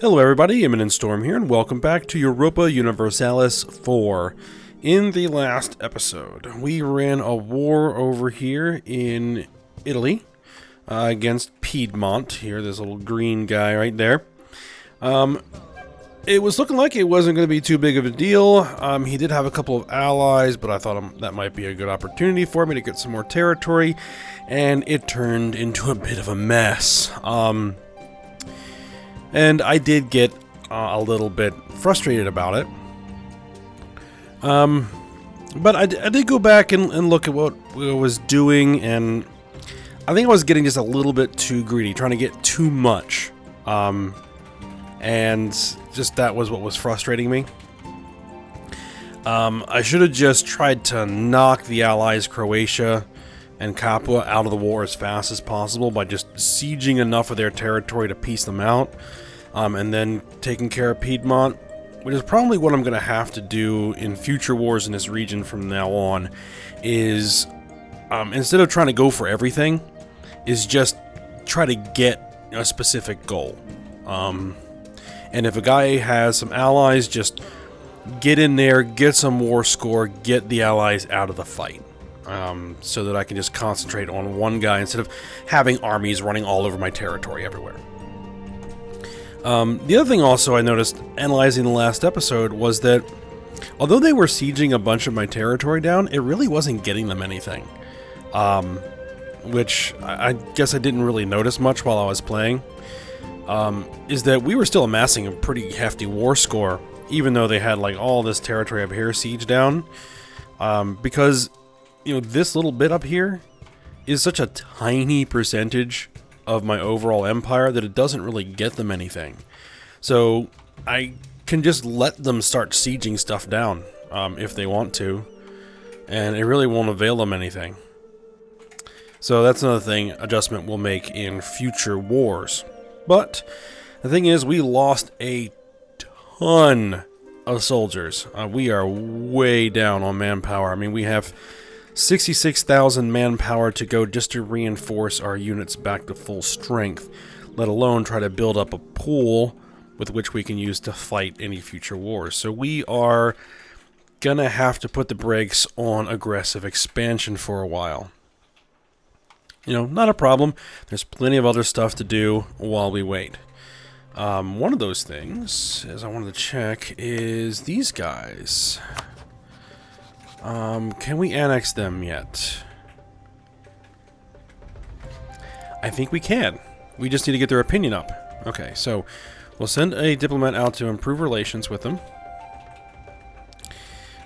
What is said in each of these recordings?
Hello everybody, Imminent Storm here, and welcome back to Europa Universalis IV. In the last episode, we ran a war over here in Italy against Piedmont. Here, this little green guy right there. It was looking like it wasn't going to be too big of a deal. He did have a couple of allies, but I thought that might be a good opportunity for me to get some more territory, and it turned into a bit of a mess. And I did get a little bit frustrated about it. But I did go back and look at what I was doing, and I think I was getting just a little bit too greedy, trying to get too much. And just that was what was frustrating me. I should have just tried to knock the allies, Croatia and Capua, out of the war as fast as possible by just sieging enough of their territory to piece them out, and then taking care of Piedmont, which is probably what I'm going to have to do in future wars in this region from now on, is instead of trying to go for everything, is just try to get a specific goal. And if a guy has some allies, just get in there, get some war score, get the allies out of the fight. So that I can just concentrate on one guy instead of having armies running all over my territory everywhere. The other thing also I noticed analyzing the last episode was that although they were sieging a bunch of my territory down, it really wasn't getting them anything. Which I guess I didn't really notice much while I was playing. Is that we were still amassing a pretty hefty war score, even though they had like all this territory up here sieged down. Because, you know, this little bit up here is such a tiny percentage of my overall empire that it doesn't really get them anything. So I can just let them start sieging stuff down if they want to, and it really won't avail them anything. So that's another thing, adjustment we'll make in future wars. But the thing is, we lost a ton of soldiers. We are way down on manpower. I mean, we have 66,000 manpower to go just to reinforce our units back to full strength, let alone try to build up a pool with which we can use to fight any future wars. So we are gonna have to put the brakes on aggressive expansion for a while. You know, not a problem. There's plenty of other stuff to do while we wait. One of those things, as I wanted to check, is these guys. Can we annex them yet? I think we can. We just need to get their opinion up. Okay, so we'll send a diplomat out to improve relations with them.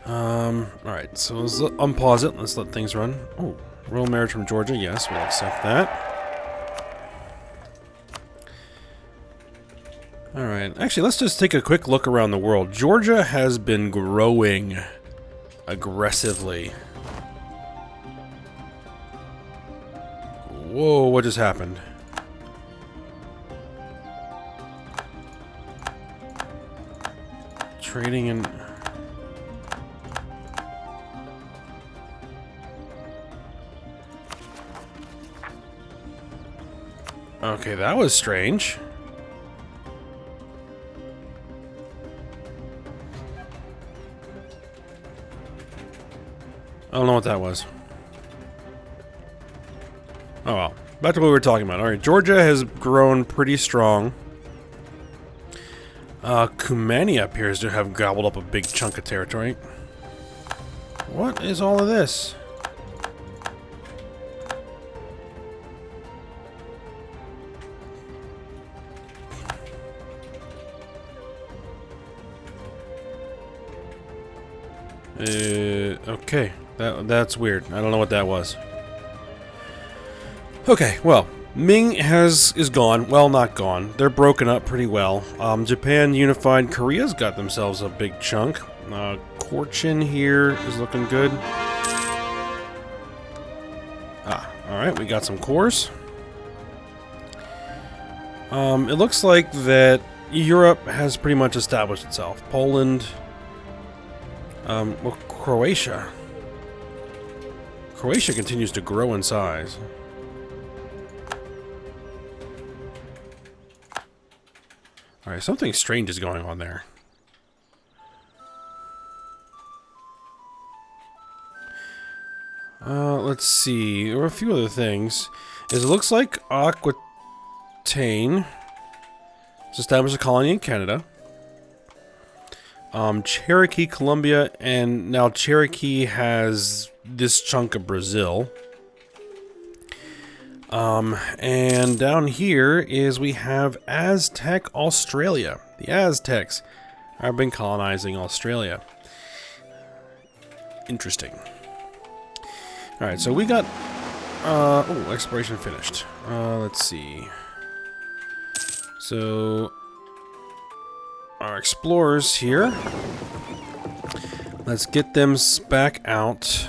Alright, so let's unpause it. Let's let things run. Oh, royal marriage from Georgia. Yes, we'll accept that. Alright, actually, let's just take a quick look around the world. Georgia has been growing aggressively. Whoa, what just happened? Trading in... Okay, that was strange. I don't know what that was. Oh well. Back to what we were talking about. Alright, Georgia has grown pretty strong. Cumania appears to have gobbled up a big chunk of territory. What is all of this? Okay. That's weird. I don't know what that was. Okay, well, Ming is gone. Well, not gone. They're broken up pretty well. Japan unified. Korea's got themselves a big chunk. Korchin here is looking good. Alright, we got some cores. It looks like that Europe has pretty much established itself. Poland. Well, Croatia. Croatia continues to grow in size. Alright, something strange is going on there. Let's see. There were a few other things. It looks like Aquitaine has established a colony in Canada. Cherokee, Colombia, and now Cherokee has this chunk of Brazil. And down here is we have Aztec Australia. The Aztecs have been colonizing Australia. Interesting. Alright, so we got... oh, exploration finished. Let's see. So... our explorers here. Let's get them back out.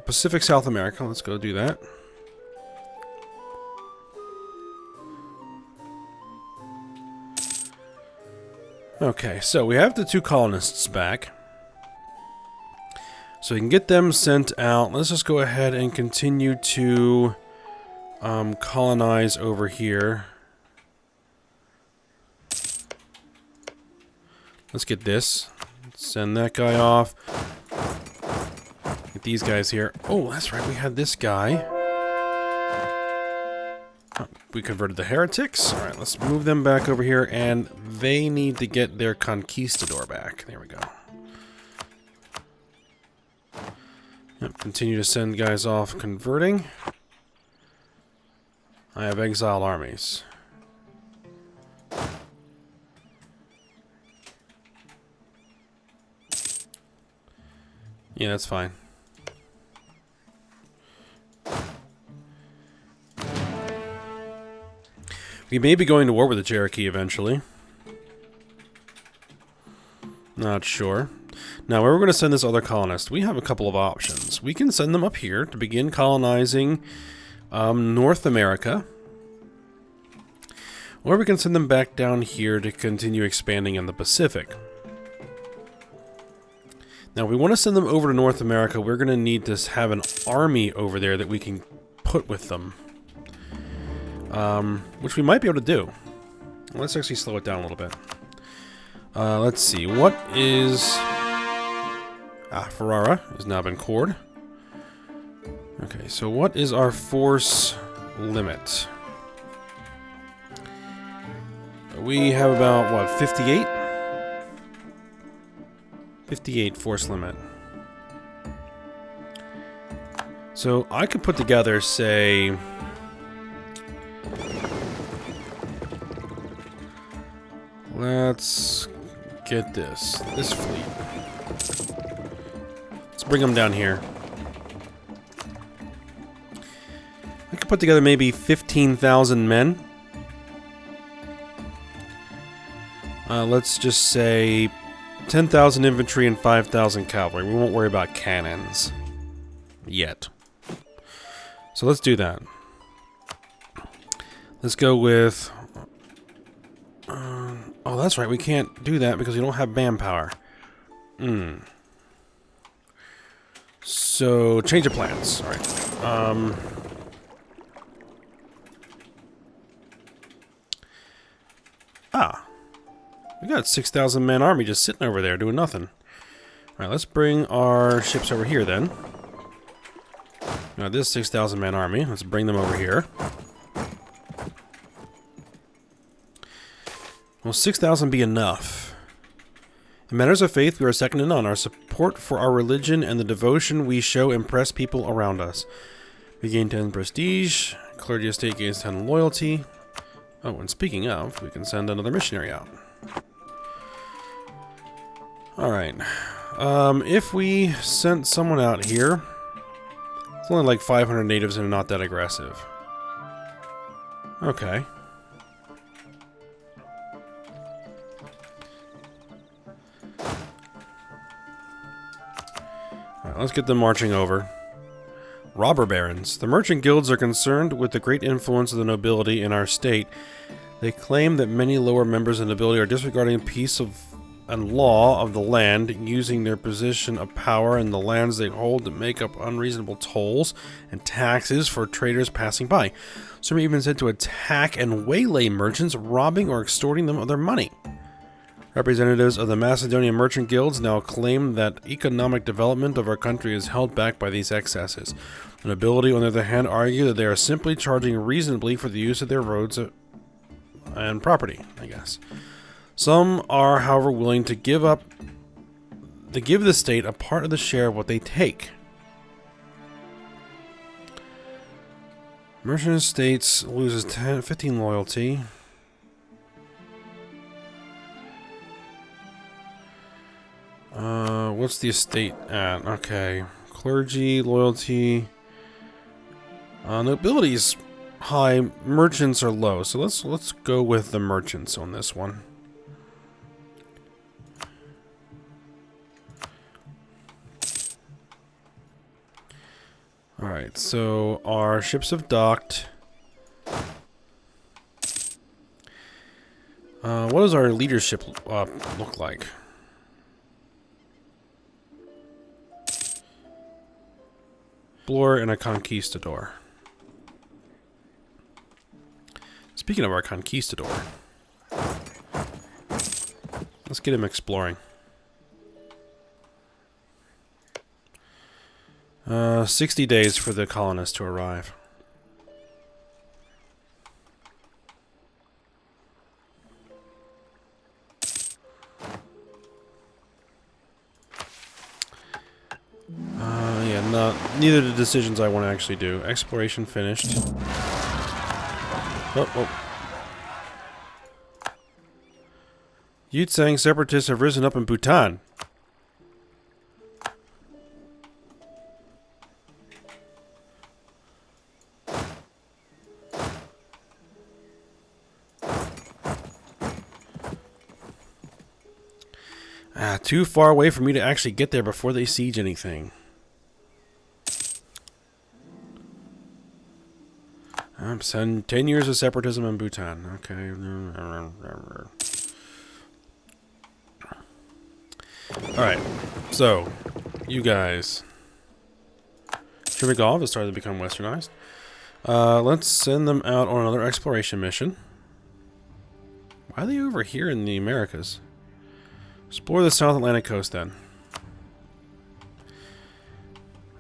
Pacific South America. Let's go do that. Okay, so we have the 2 colonists back. So we can get them sent out. Let's just go ahead and continue to colonize over here. Let's get this. Send that guy off. Get these guys here. Oh, that's right. We had this guy. Oh, we converted the heretics. Alright, let's move them back over here. And they need to get their conquistador back. There we go. Yep, continue to send guys off converting. I have exiled armies. Yeah, that's fine. We may be going to war with the Cherokee eventually. Not sure. Now, where we're going to send this other colonist, we have a couple of options. We can send them up here to begin colonizing North America. Or we can send them back down here to continue expanding in the Pacific. Now, if we want to send them over to North America, we're going to need to have an army over there that we can put with them. Which we might be able to do. Let's actually slow it down a little bit. Let's see. What is... Ferrara has now been cored. Okay, so what is our force limit? We have about, what, 58? 58 force limit. So I could put together, say... let's get this fleet. Let's bring them down here. I could put together maybe 15,000 men. Let's just say 10,000 infantry and 5,000 cavalry. We won't worry about cannons yet. So let's do that. Let's go with... oh, that's right. We can't do that because we don't have manpower. So, change of plans. Alright. We got a 6,000 man army just sitting over there doing nothing. Alright, let's bring our ships over here then. Now, this 6,000 man army, let's bring them over here. Will 6,000 be enough? In matters of faith, we are second to none. Our support for our religion and the devotion we show impress people around us. We gain 10 prestige. Clergy estate gains 10 loyalty. Oh, and speaking of, we can send another missionary out. Alright. If we sent someone out here, it's only like 500 natives and not that aggressive. Okay. Alright, let's get them marching over. Robber barons. The merchant guilds are concerned with the great influence of the nobility in our state. They claim that many lower members of the nobility are disregarding and law of the land, using their position of power in the lands they hold to make up unreasonable tolls and taxes for traders passing by. Some are even said to attack and waylay merchants, robbing or extorting them of their money. Representatives of the Macedonian merchant guilds now claim that economic development of our country is held back by these excesses. The nobility, on the other hand, argue that they are simply charging reasonably for the use of their roads and property, I guess. Some are, however, willing to give the state a part of the share of what they take. Merchant estates loses 15 loyalty. What's the estate at? Okay. Clergy, loyalty. Nobility's high, merchants are low. So let's go with the merchants on this one. Alright, so our ships have docked. What does our leadership look like? Explorer and a conquistador. Speaking of our conquistador, let's get him exploring. 60 days for the colonists to arrive. Neither of the decisions I want to actually do. Exploration finished. Oh. Yutsang separatists have risen up in Bhutan. Too far away for me to actually get there before they siege anything. I'm sending 10 years of separatism in Bhutan. Okay. Alright. So, you guys. Trivigov has started to become westernized. Let's send them out on another exploration mission. Why are they over here in the Americas? Explore the South Atlantic coast then.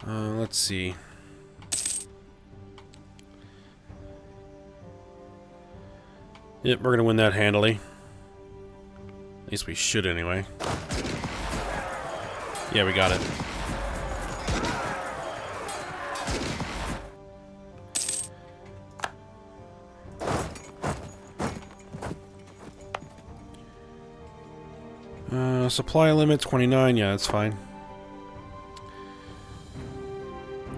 Let's see. Yep, we're gonna win that handily. At least we should anyway. Yeah, we got it. Supply limit 29. Yeah, that's fine.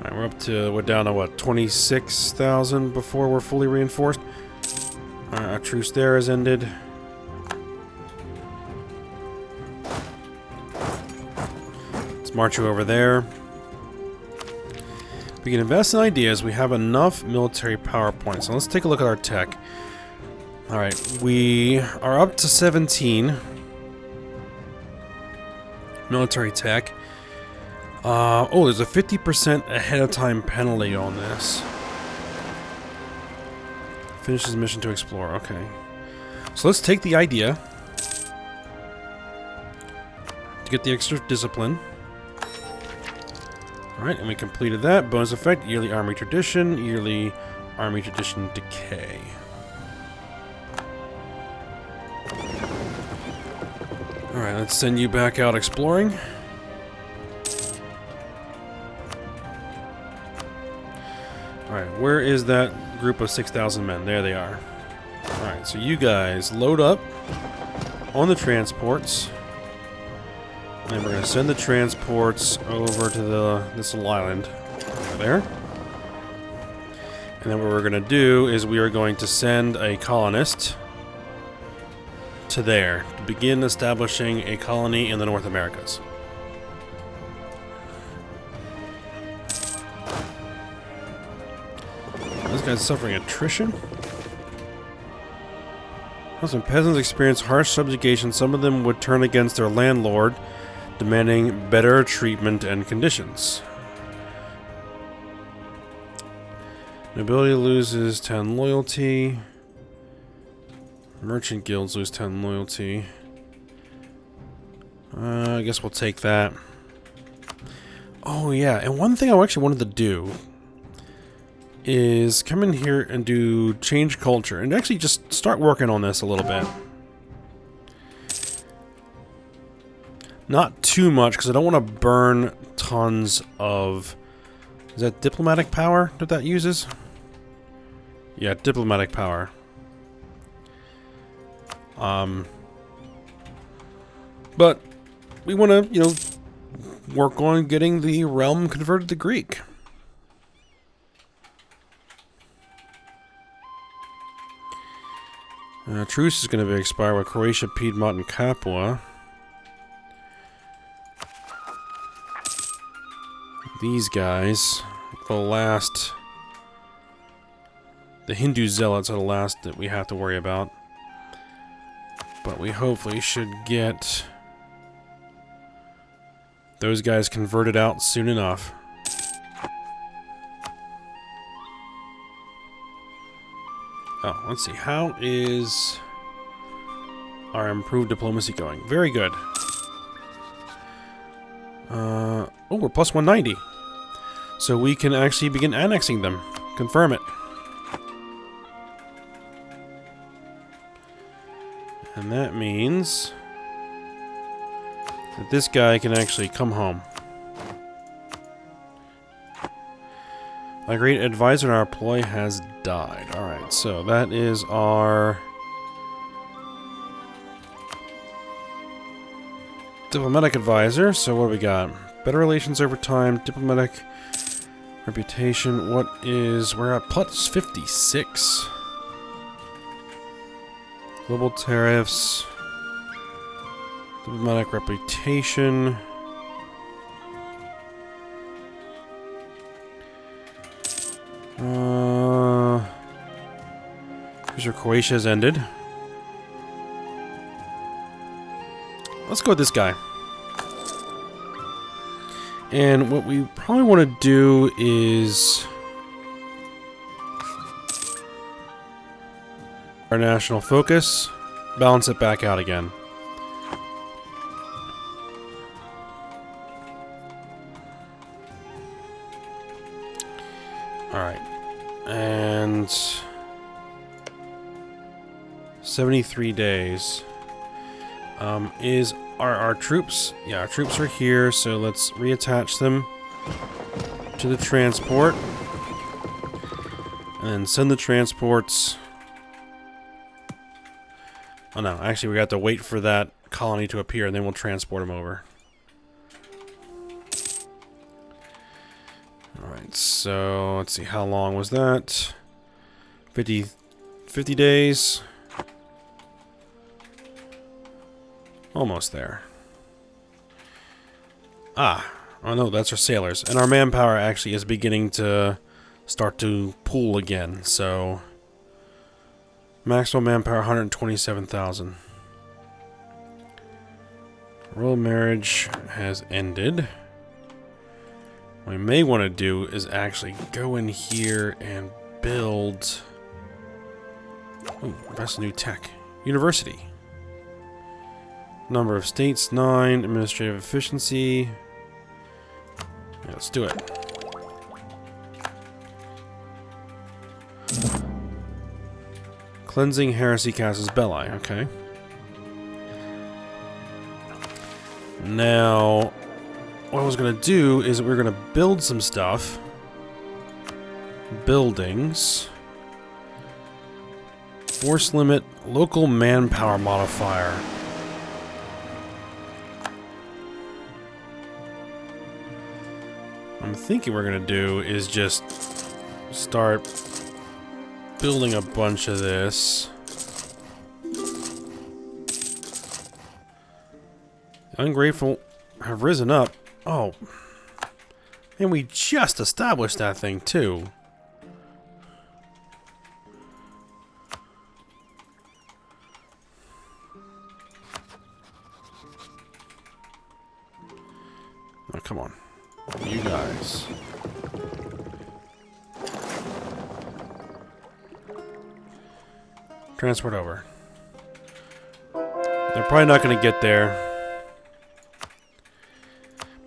Alright, we're down to what, 26,000 before we're fully reinforced. Our truce there has ended. Let's march you over there. We can invest in ideas. We have enough military power points. So let's take a look at our tech. Alright, we are up to 17 military tech. Oh, there's a 50% ahead of time penalty on this. Finishes mission to explore. Okay. So let's take the idea to get the extra discipline. Alright, and we completed that. Bonus effect, yearly army tradition, yearly army tradition decay. Alright, let's send you back out exploring. Alright, where is that group of 6,000 men? There they are. Alright, so you guys load up on the transports. And then we're going to send the transports over to this little island over there. And then what we're going to do is we are going to send a colonist to there to begin establishing a colony in the North Americas. This guy's suffering attrition. When peasants experience harsh subjugation, some of them would turn against their landlord, demanding better treatment and conditions. Nobility loses 10 loyalty. Merchant guilds lose 10 loyalty. I guess we'll take that. Oh yeah, and one thing I actually wanted to do is come in here and do change culture and actually just start working on this a little bit. Not too much, because I don't want to burn tons of... Is that diplomatic power that uses? Yeah, diplomatic power. But we want to, you know, work on getting the realm converted to Greek. Truce is going to be expired with Croatia, Piedmont, and Capua. These guys, the Hindu zealots are the last that we have to worry about. But we hopefully should get those guys converted out soon enough. Oh, let's see. How is our improved diplomacy going? Very good. Oh, we're plus 190. So we can actually begin annexing them. Confirm it. And that means that this guy can actually come home. My great advisor in our ploy has died. Alright, so that is our diplomatic advisor. So what do we got? Better relations over time, diplomatic reputation. We're at plus 56. Global tariffs. Diplomatic reputation. Here's your Croatia has ended. Let's go with this guy. And what we probably want to do is our national focus, balance it back out again. Alright. And 73 days. Is our troops? Yeah, our troops are here, so let's reattach them to the transport. And then send the transports. Oh no, actually we have to wait for that colony to appear and then we'll transport them over. Alright, so let's see, how long was that? 50 days. Almost there. Ah, oh no, that's our sailors. And our manpower actually is beginning to start to pool again, so... Maximum manpower, 127,000. Royal marriage has ended. What we may want to do is actually go in here and build... Oh, that's new tech. University. Number of states, 9. Administrative efficiency. Yeah, let's do it. Cleansing heresy casus belli. Okay. Now, what I was going to do is we're going to build some stuff. Buildings. Force limit. Local manpower modifier. I'm thinking we're going to do is just start building a bunch of this. Ungrateful have risen up. Oh. And we just established that thing too. Come on. You guys. Transport over. They're probably not going to get there.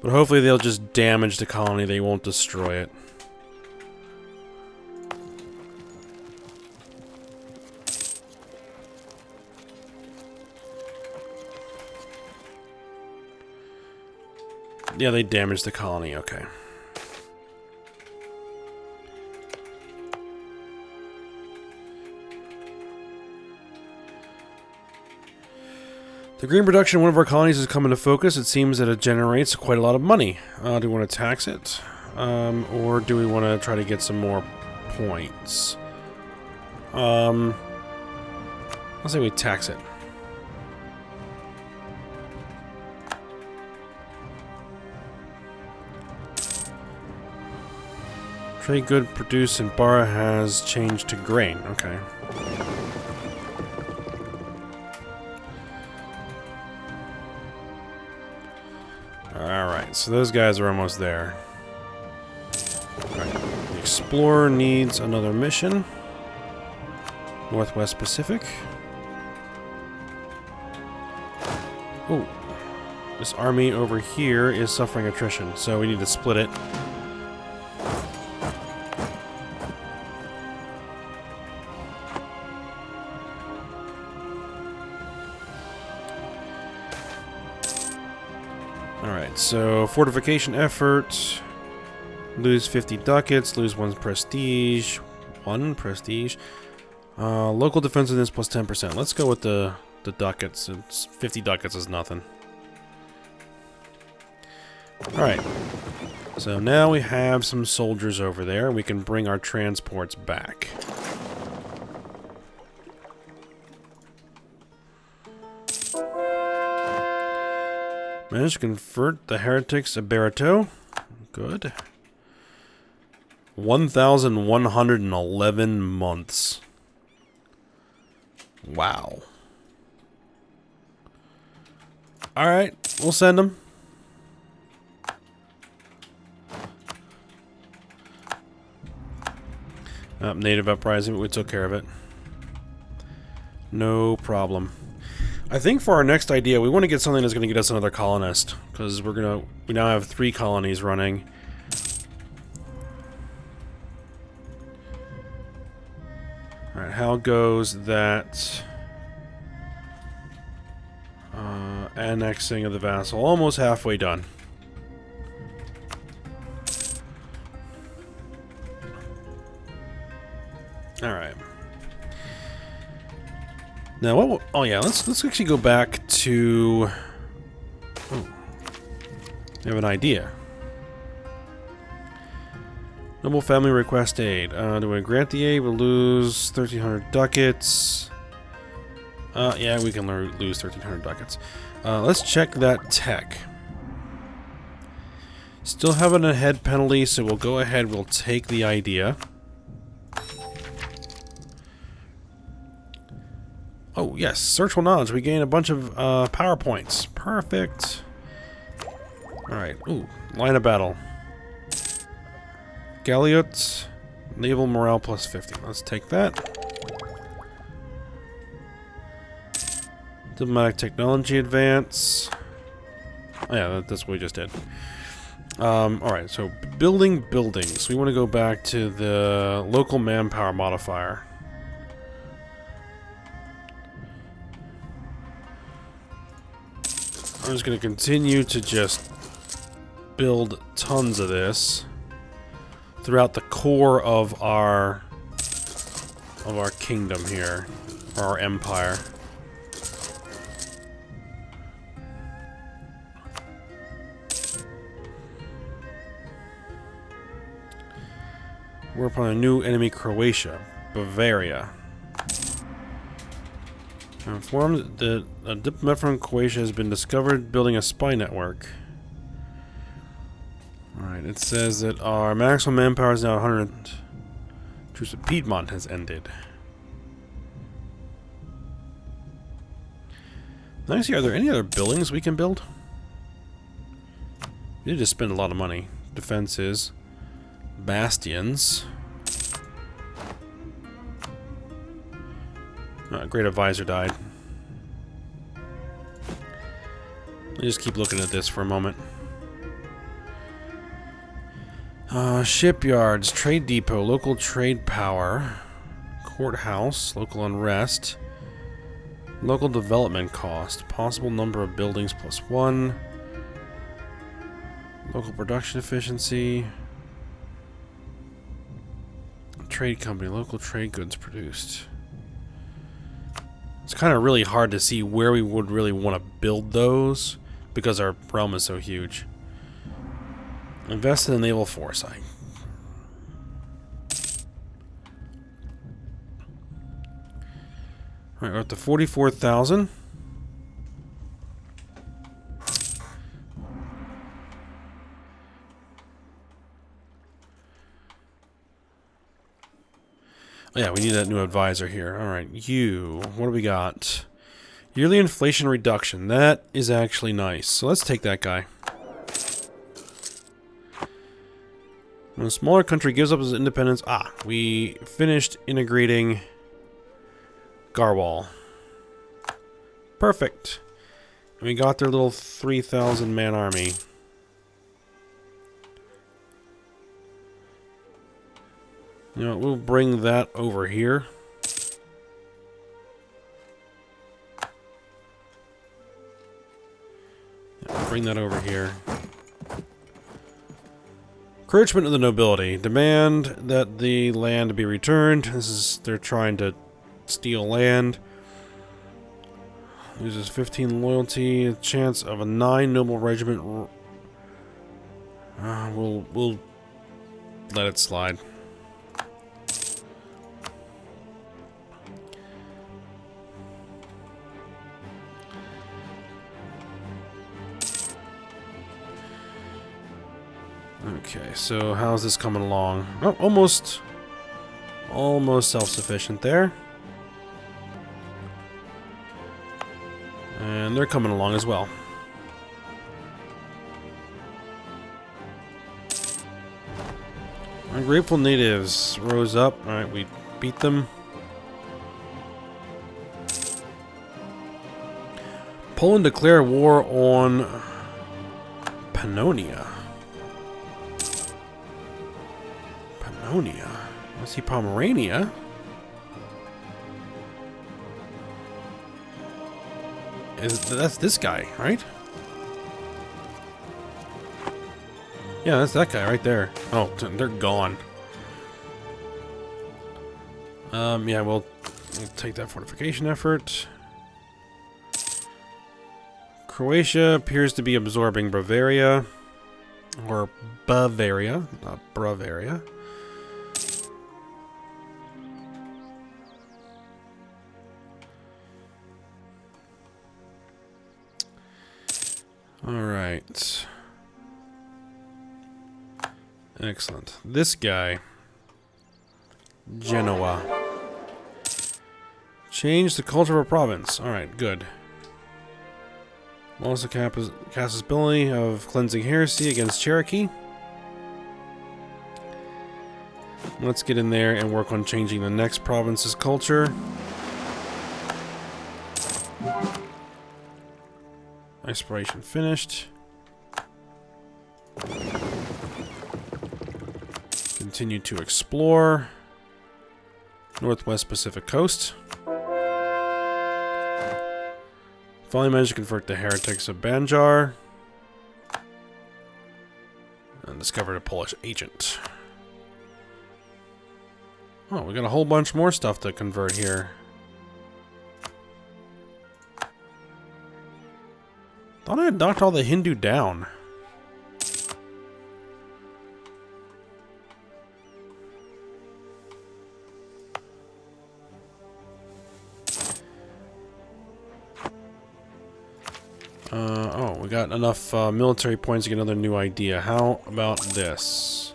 But hopefully they'll just damage the colony. They won't destroy it. Yeah, they damaged the colony. Okay. The green production in one of our colonies has come into focus. It seems that it generates quite a lot of money. Do we want to tax it? Or do we want to try to get some more points? I'll say we tax it. Trade good produced in bar has changed to grain. Okay. Alright, so those guys are almost there. Alright, the Explorer needs another mission. Northwest Pacific. Oh, this army over here is suffering attrition, so we need to split it. Alright, so fortification effort. Lose 50 ducats, lose 1 prestige. 1 prestige. Local defensiveness plus 10%. Let's go with the ducats. It's 50 ducats is nothing. Alright. So now we have some soldiers over there. We can bring our transports back. Managed to convert the heretics of Dorado. Good. 1,111 months. Wow. Alright, we'll send them. Native uprising, but we took care of it. No problem. I think for our next idea, we want to get something that's going to get us another colonist, because we now have 3 colonies running. Alright, how goes that annexing of the vassal? Almost halfway done. Alright. Now what will, oh yeah, let's actually go back to... Oh. We have an idea. Noble family request aid. Do we grant the aid? We'll lose 1,300 ducats. Yeah, we can lose 1,300 ducats. Let's check that tech. Still having a head penalty, so we'll go ahead, we'll take the idea. Oh, yes, searchable knowledge. We gain a bunch of power points. Perfect. Alright, ooh, line of battle. Galliot, naval morale plus 50. Let's take that. Diplomatic technology advance. Oh yeah, that's what we just did. Alright, so building buildings. We want to go back to the local manpower modifier. I'm just going to continue to just build tons of this throughout the core of our kingdom here, or our empire. We're upon a new enemy, Croatia, Bavaria. Informed that a diplomat from Croatia has been discovered building a spy network. Alright, it says that our maximum manpower is now 100. Truce of Piedmont has ended. Let me see, are there any other buildings we can build? We did just spend a lot of money. Defenses. Bastions. Great advisor died. Let me just keep looking at this for a moment. Shipyards, trade depot, local trade power, courthouse, local unrest, local development cost, possible number of buildings +1, local production efficiency, trade company, local trade goods produced. It's kind of really hard to see where we would really want to build those because our realm is so huge. Invest in the naval foresight. Alright, we're up to 44,000. Oh yeah, we need that new advisor here. Alright, you. What do we got? Yearly inflation reduction. That is actually nice. So let's take that guy. When a smaller country gives up its independence... we finished integrating Garwal. Perfect. And we got their little 3,000 man army. You know, we'll bring that over here. Yeah, bring that over here. Encouragement of the nobility. Demand that the land be returned. This is... they're trying to steal land. Loses 15 loyalty. A chance of a 9 noble regiment. We'll let it slide. Okay, so how's this coming along? Oh, almost self-sufficient there. And they're coming along as well. Ungrateful natives rose up. Alright, we beat them. Poland declared war on Pannonia. Pannonia? I see Pomerania. That's this guy, right? Yeah, that's that guy right there. Oh, they're gone. Yeah, we'll take that fortification effort. Croatia appears to be absorbing Bavaria. Or Bavaria, not Bavaria. Alright. Excellent. This guy. Genoa. Change the culture of a province. Alright, good. Also cast ability of cleansing heresy against Cherokee. Let's get in there and work on changing the next province's culture. Exploration finished. Continue to explore. Northwest Pacific coast. Finally managed to convert the heretics of Banjar. And discovered a Polish agent. Oh, we got a whole bunch more stuff to convert here. Thought I had knocked all the Hindu down. Oh, we got enough military points to get another new idea. How about this?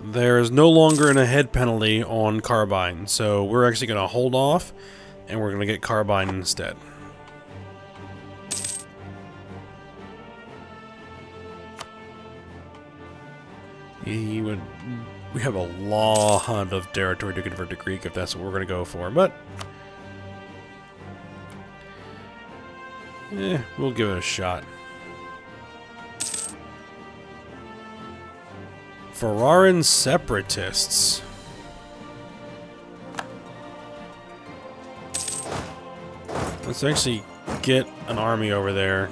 There is no longer a head penalty on carbine, so we're actually going to hold off And we're going to get Carbine instead. We have a lot of territory to convert to Greek if that's what we're going to go for, but we'll give it a shot. Ferraran separatists. Let's actually get an army over there.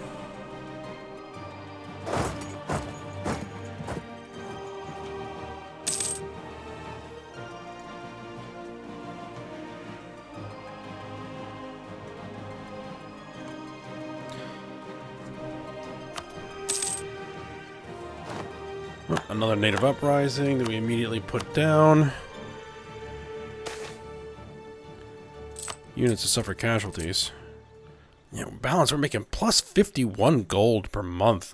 Another native uprising that we immediately put down. Units to suffer casualties. Yeah, balance, we're making plus 51 gold per month.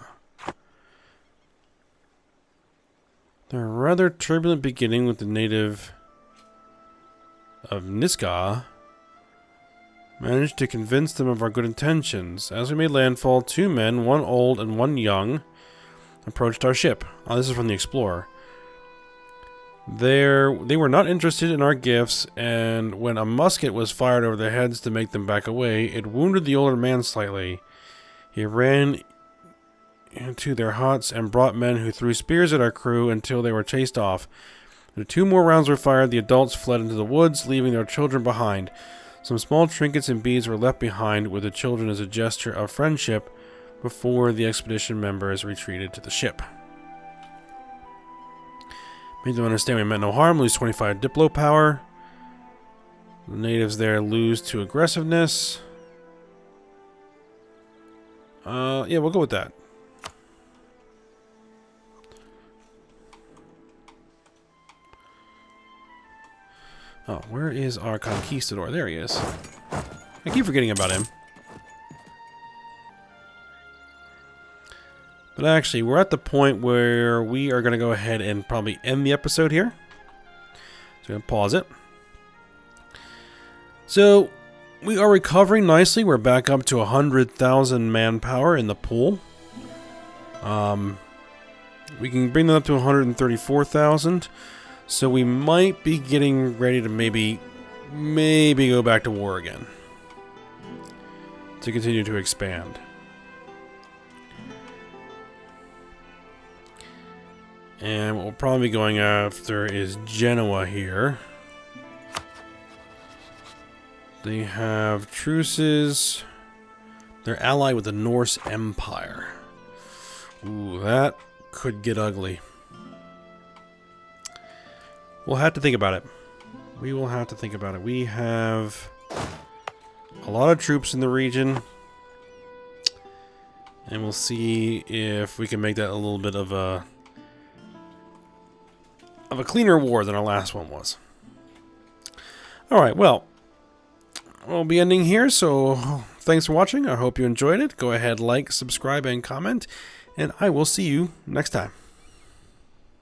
They're a rather turbulent beginning with the native of Niska. Managed to convince them of our good intentions. As we made landfall, 2 men, 1 old and 1 young, approached our ship. Oh, this is from the Explorer. They were not interested in our gifts, and when a musket was fired over their heads to make them back away, it wounded the older man slightly. He ran into their huts and brought men who threw spears at our crew until they were chased off. After 2 more rounds were fired, the adults fled into the woods, leaving their children behind. Some small trinkets and beads were left behind with the children as a gesture of friendship before the expedition members retreated to the ship. Made them understand we meant no harm, lose 25 Diplo power. The natives there lose to aggressiveness. Yeah, we'll go with that. Oh, where is our conquistador? There he is. I keep forgetting about him. But actually, we're at the point where we are going to go ahead and probably end the episode here. So I'm going to pause it. So, we are recovering nicely. We're back up to 100,000 manpower in the pool. We can bring that up to 134,000. So we might be getting ready to maybe go back to war again. To continue to expand. And what we'll probably be going after is Genoa here. They have truces. They're allied with the Norse Empire. Ooh, that could get ugly. We'll have to think about it. We will have to think about it. We have a lot of troops in the region. And we'll see if we can make that a little bit of a cleaner war than our last one was. Alright, well, we'll be ending here, so thanks for watching. I hope you enjoyed it. Go ahead, like, subscribe, and comment, and I will see you next time.